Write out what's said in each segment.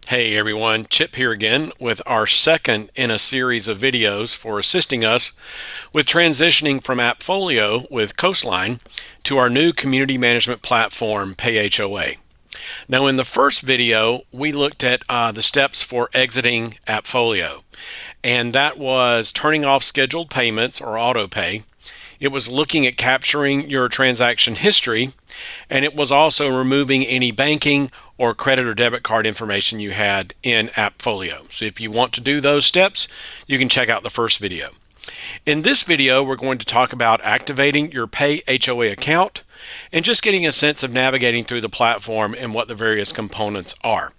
Hey everyone, Chip here again with our second in a series of videos for assisting us with transitioning from AppFolio with Coastline to our new community management platform, PayHOA. Now in the first video, we looked at the steps for exiting AppFolio, and that was turning off scheduled payments or Autopay. It was looking at capturing your transaction history, and it was also removing any banking or credit or debit card information you had in AppFolio. So if you want to do those steps, you can check out the first video. In this video, we're going to talk about activating your PayHOA account and just getting a sense of navigating through the platform and what the various components are.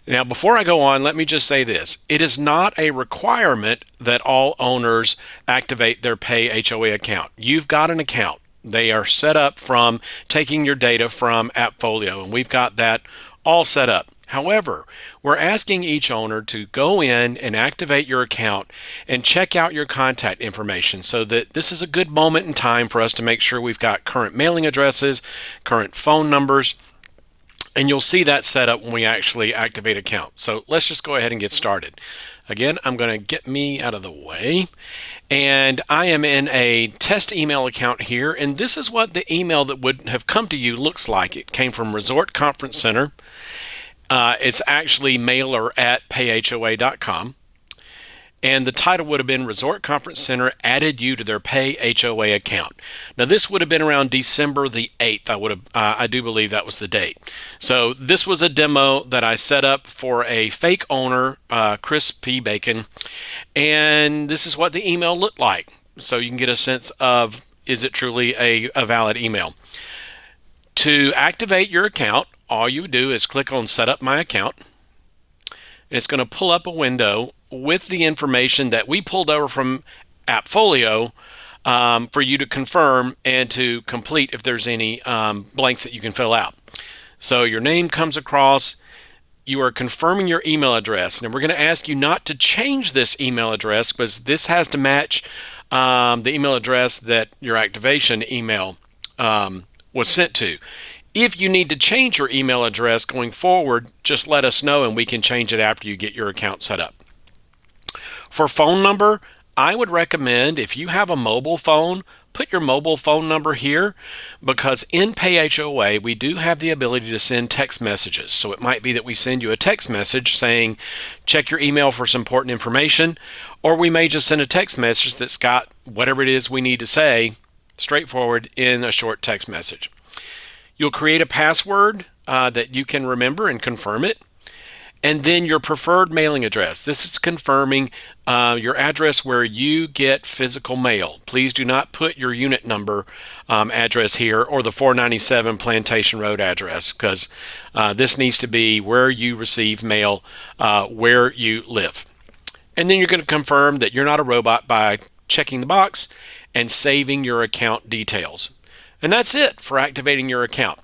Now, before I go on, let me just say this. It is not a requirement that all owners activate their PayHOA account. You've got an account. They are set up from taking your data from AppFolio, and we've got that all set up. However, we're asking each owner to go in and activate your account and check out your contact information, so that this is a good moment in time for us to make sure we've got current mailing addresses, current phone numbers, and you'll see that set up when we actually activate account. So let's just go ahead and get started. Again, I'm going to get me out of the way, and I am in a test email account here, and this is what the email that would have come to you looks like. It came from Resort Conference Center. It's actually mailer@payhoa.com. And the title would have been Resort Conference Center added you to their PayHOA account. Now this would have been around December the 8th. I do believe that was the date. So this was a demo that I set up for a fake owner, Chris P. Bacon, and this is what the email looked like. So you can get a sense of, is it truly a valid email? To activate your account, all you would do is click on Set Up My Account. And it's going to pull up a window with the information that we pulled over from AppFolio for you to confirm and to complete if there's any blanks that you can fill out. So your name comes across, you are confirming your email address, and we're going to ask you not to change this email address because this has to match the email address that your activation email was sent to. If you need to change your email address going forward, just let us know and we can change it after you get your account set up. For phone number, I would recommend, if you have a mobile phone, put your mobile phone number here, because in PayHOA we do have the ability to send text messages. So it might be that we send you a text message saying check your email for some important information, or we may just send a text message that's got whatever it is we need to say straightforward in a short text message. You'll create a password that you can remember and confirm it. And then your preferred mailing address. This is confirming your address where you get physical mail. Please do not put your unit number address here or the 497 Plantation Road address, because this needs to be where you receive mail, where you live. And then you're going to confirm that you're not a robot by checking the box and saving your account details. And that's it for activating your account.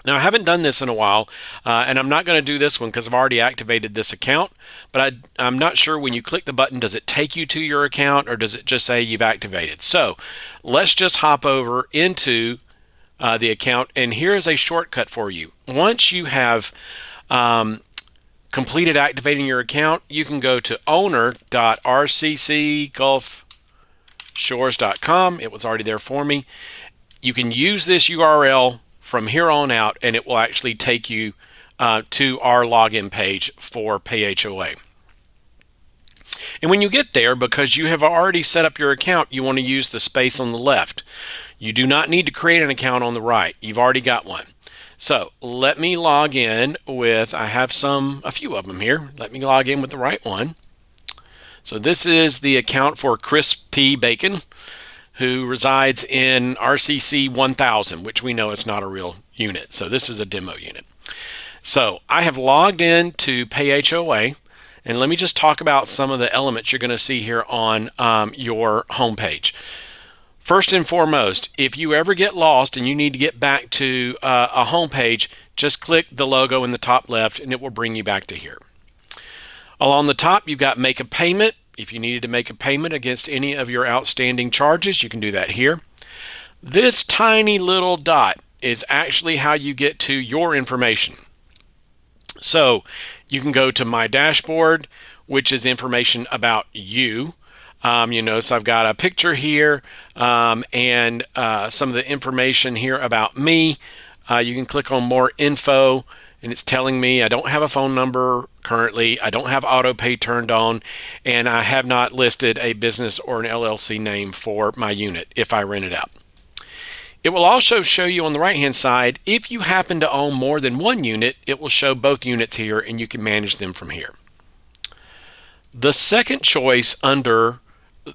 Now, I haven't done this in a while, and I'm not going to do this one because I've already activated this account, but I'm not sure when you click the button, does it take you to your account or does it just say you've activated? So let's just hop over into the account, and here's a shortcut for you. Once you have completed activating your account, you can go to owner.rccgulfshores.com. It was already there for me. You can use this URL from here on out, and it will actually take you to our login page for PayHOA. And when you get there, because you have already set up your account, you want to use the space on the left. You do not need to create an account on the right. You've already got one. So let me log in with, I have a few of them here. Let me log in with the right one. So this is the account for Chris P. Bacon, who resides in RCC 1000, which we know is not a real unit. So this is a demo unit. So I have logged in to PayHOA, and let me just talk about some of the elements you're going to see here on your homepage. First and foremost, if you ever get lost and you need to get back to a homepage, just click the logo in the top left and it will bring you back to here. Along the top, you've got Make a Payment. If you needed to make a payment against any of your outstanding charges, you can do that here. This tiny little dot is actually how you get to your information. So you can go to my dashboard, which is information about you. You notice I've got a picture here and some of the information here about me. You can click on more info, and it's telling me I don't have a phone number currently, I don't have Autopay turned on, and I have not listed a business or an LLC name for my unit if I rent it out. It will also show you on the right hand side, if you happen to own more than one unit, it will show both units here and you can manage them from here. The second choice under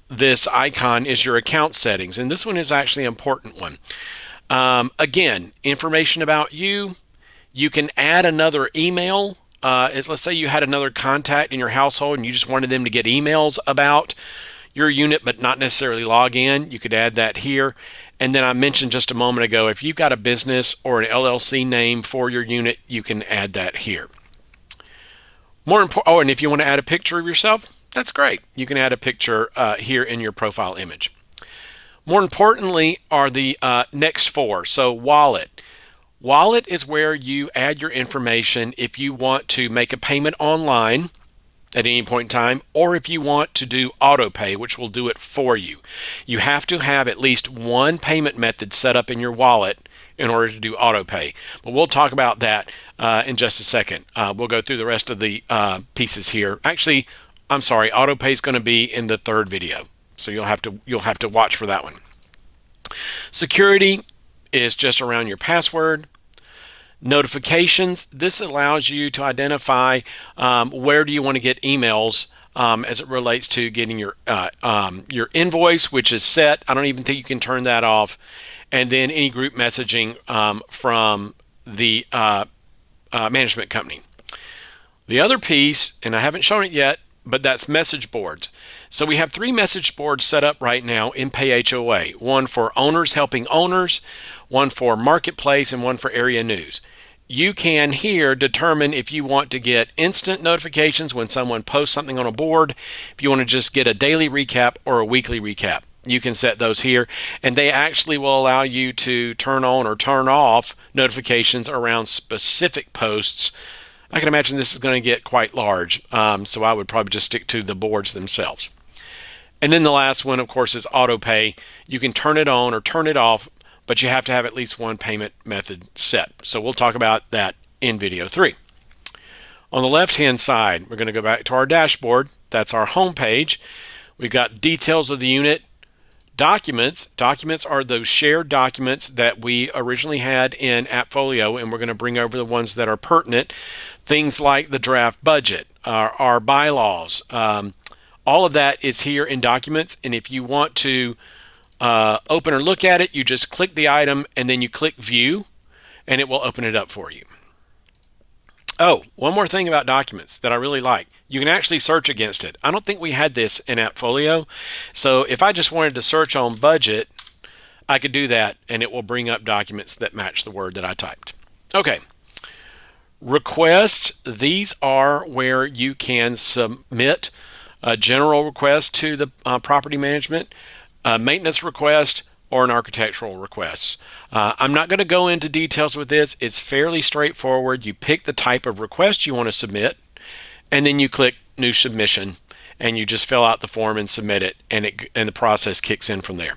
this icon is your account settings, and this one is actually an important one. Again, information about you. You can add another email. Let's say you had another contact in your household and you just wanted them to get emails about your unit but not necessarily log in. You could add that here. And then I mentioned just a moment ago, if you've got a business or an LLC name for your unit, you can add that here. And if you want to add a picture of yourself, that's great. You can add a picture here in your profile image. More importantly are the next four. So wallet. Wallet is where you add your information if you want to make a payment online at any point in time, or if you want to do Autopay, which will do it for you. You have to have at least one payment method set up in your wallet in order to do Autopay. But we'll talk about that in just a second. We'll go through the rest of the pieces here. Actually, I'm sorry, Autopay is going to be in the third video, so you'll have to watch for that one. Security is just around your password. Notifications, this allows you to identify where do you want to get emails as it relates to getting your invoice, which is set. I don't even think you can turn that off. And then any group messaging from the management company. The other piece, and I haven't shown it yet, but that's message boards. So we have 3 message boards set up right now in PayHOA. One for owners helping owners, one for marketplace, and one for area news. You can here determine if you want to get instant notifications when someone posts something on a board, if you want to just get a daily recap or a weekly recap. You can set those here, and they actually will allow you to turn on or turn off notifications around specific posts. I can imagine this is going to get quite large, so I would probably just stick to the boards themselves. And then the last one, of course, is Autopay. You can turn it on or turn it off, but you have to have at least one payment method set. So we'll talk about that in video 3. On the left-hand side, we're going to go back to our dashboard. That's our home page. We've got details of the unit. Documents. Documents are those shared documents that we originally had in AppFolio, and we're going to bring over the ones that are pertinent. Things like the draft budget, our bylaws. All of that is here in documents, and if you want to open or look at it, you just click the item and then you click view, and it will open it up for you. Oh, one more thing about documents that I really like. You can actually search against it. I don't think we had this in AppFolio. So if I just wanted to search on budget, I could do that and it will bring up documents that match the word that I typed. Okay. Requests. These are where you can submit a general request to the property management, a maintenance request, or an architectural request. I'm not going to go into details with this. It's fairly straightforward. You pick the type of request you want to submit, and then you click New Submission, and you just fill out the form and submit it, and the process kicks in from there.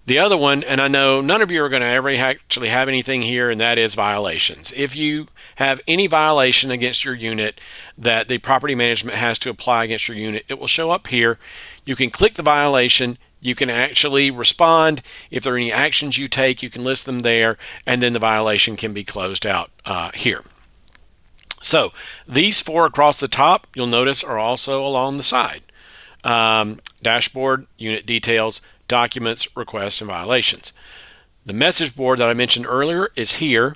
The other one, and I know none of you are going to ever actually have anything here, and that is violations. If you have any violation against your unit that the property management has to apply against your unit, it will show up here. You can click the violation. You can actually respond. If there are any actions you take, you can list them there, and then the violation can be closed out here. So these 4 across the top, you'll notice, are also along the side. Dashboard, unit details, documents, requests, and violations. The message board that I mentioned earlier is here.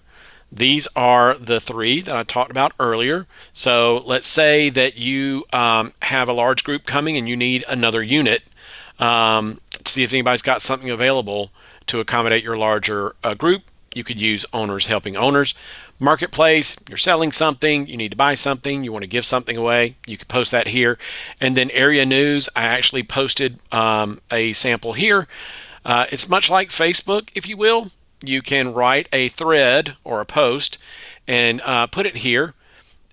These are the 3 that I talked about earlier. So let's say that you have a large group coming and you need another unit. See if anybody's got something available to accommodate your larger group. You could use owners helping owners. Marketplace, you're selling something, you need to buy something, you want to give something away, you could post that here. And then area news, I actually posted a sample here. It's much like Facebook, if you will. You can write a thread or a post and put it here.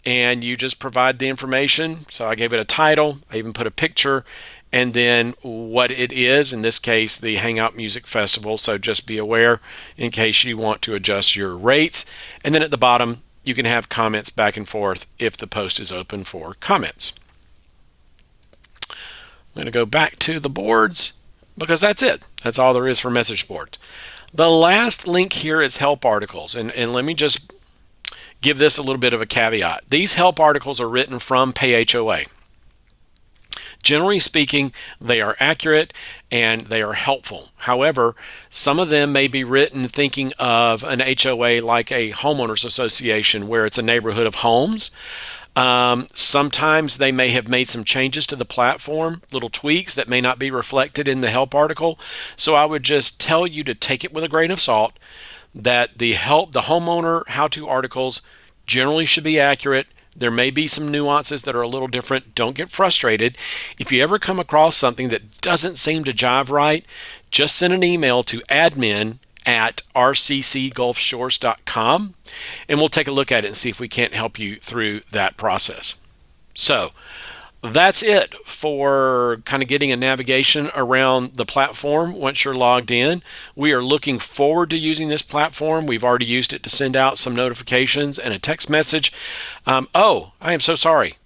and you just provide the information. So I gave it a title, I even put a picture, and then what it is, in this case, the Hangout Music Festival. So just be aware in case you want to adjust your rates. And then at the bottom, you can have comments back and forth if the post is open for comments. I'm going to go back to the boards because that's it. That's all there is for message boards. The last link here is help articles. And let me just give this a little bit of a caveat. These help articles are written from PayHOA. Generally speaking, they are accurate and they are helpful. However, some of them may be written thinking of an HOA like a homeowners association where it's a neighborhood of homes. Sometimes they may have made some changes to the platform, little tweaks that may not be reflected in the help article. So I would just tell you to take it with a grain of salt, that the homeowner how-to articles generally should be accurate. There may be some nuances that are a little different. Don't get frustrated. If you ever come across something that doesn't seem to jive right, just send an email to admin@rccgulfshores.com and we'll take a look at it and see if we can't help you through that process. So that's it for kind of getting a navigation around the platform once you're logged in. We are looking forward to using this platform. We've already used it to send out some notifications and a text message. Oh, I am so sorry.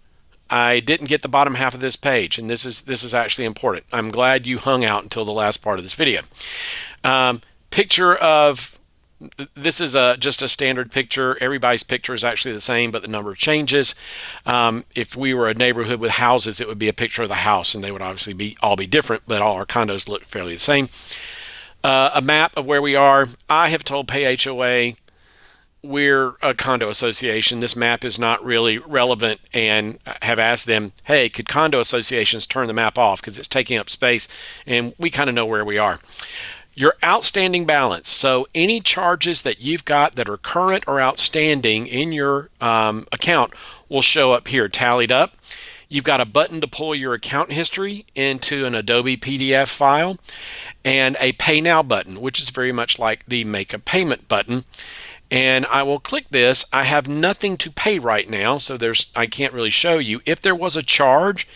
I didn't get the bottom half of this page, and this is actually important. I'm glad you hung out until the last part of this video. Picture of this is just a standard picture. Everybody's picture is actually the same, but the number changes. If we were a neighborhood with houses, it would be a picture of the house, and they would obviously all be different, but all our condos look fairly the same. A map of where we are. I have told PayHOA we're a condo association. This map is not really relevant, and have asked them, hey, could condo associations turn the map off because it's taking up space, and we kind of know where we are. Your outstanding balance. So any charges that you've got that are current or outstanding in your account will show up here tallied up. You've got a button to pull your account history into an Adobe PDF file, and a Pay Now button, which is very much like the Make a Payment button. And I will click this. I have nothing to pay right now, so I can't really show you. If there was a charge,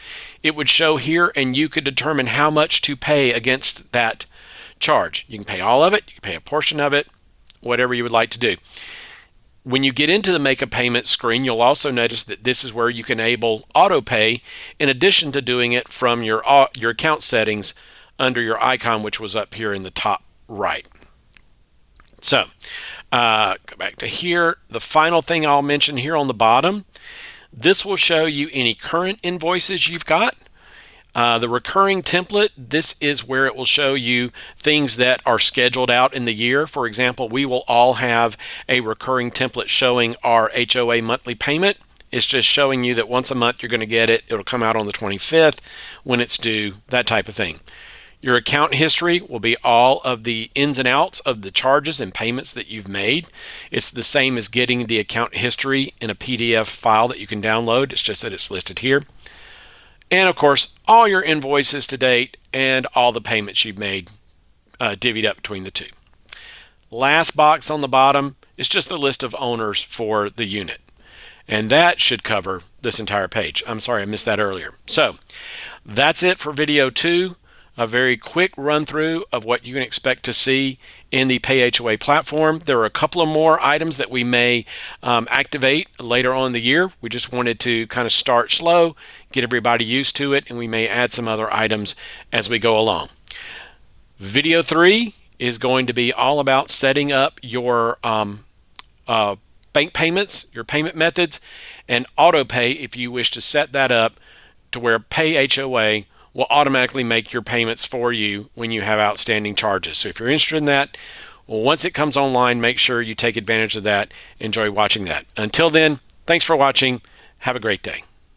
it would show here, and you could determine how much to pay against that charge. You can pay all of it, you can pay a portion of it, whatever you would like to do. When you get into the Make a Payment screen, you'll also notice that this is where you can enable Autopay in addition to doing it from your account settings under your icon, which was up here in the top right. So go back to here. The final thing I'll mention here on the bottom, this will show you any current invoices you've got. The recurring template, this is where it will show you things that are scheduled out in the year. For example, we will all have a recurring template showing our HOA monthly payment. It's just showing you that once a month you're going to get it. It'll come out on the 25th when it's due, that type of thing. Your account history will be all of the ins and outs of the charges and payments that you've made. It's the same as getting the account history in a PDF file that you can download. It's just that it's listed here. And of course, all your invoices to date and all the payments you've made divvied up between the two. Last box on the bottom is just the list of owners for the unit. And that should cover this entire page. I'm sorry, I missed that earlier. So that's it for video 2. A very quick run through of what you can expect to see in the PayHOA platform. There are a couple of more items that we may activate later on in the year. We just wanted to kind of start slow, get everybody used to it, and we may add some other items as we go along. Video 3 is going to be all about setting up your bank payments, your payment methods, and Autopay if you wish to set that up to where PayHOA will automatically make your payments for you when you have outstanding charges. So if you're interested in that, once it comes online, make sure you take advantage of that. Enjoy watching that. Until then, thanks for watching. Have a great day.